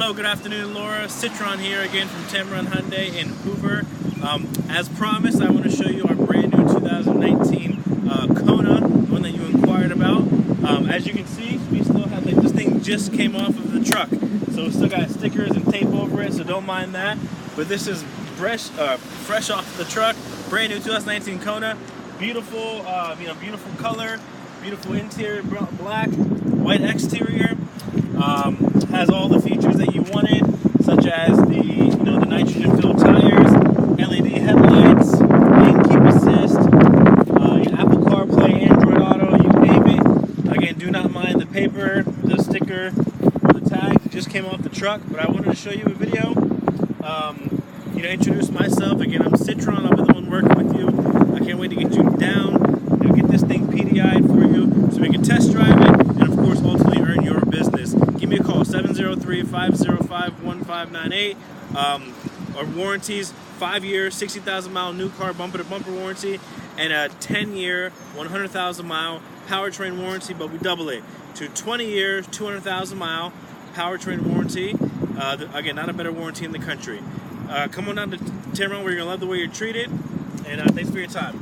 Hello, good afternoon, Laura. Citron here again from Tameron Hyundai in Hoover. As promised, I want to show you our brand new 2019 Kona, the one that you inquired about. As you can see, we still have this thing just came off of the truck, so we still got stickers and tape over it, so don't mind that. But this is fresh off the truck, brand new 2019 Kona. Beautiful, beautiful color, beautiful interior, black, white exterior. Has all the features that you wanted, such as the nitrogen-filled tires, LED headlights, lane keep assist, Apple CarPlay, Android Auto, you name it. Again, do not mind the paper, the sticker, or the tags. It just came off the truck, but I wanted to show you a video. Introduce myself. Again, I'm Citron. I'll be the one working with you. I can't wait to get you down and get this thing PDI'd for you so we can test drive it and, of course, ultimately earn your business. Give me a call, 703-505-1598. Our warranties, 5 years, 60,000 mile new car bumper-to-bumper warranty, and a 10-year, 100,000 mile powertrain warranty, but we double it to 20 years, 200,000 mile powertrain warranty. Again, not a better warranty in the country. Come on down to Tameron where you're going to love the way you're treated, and thanks for your time.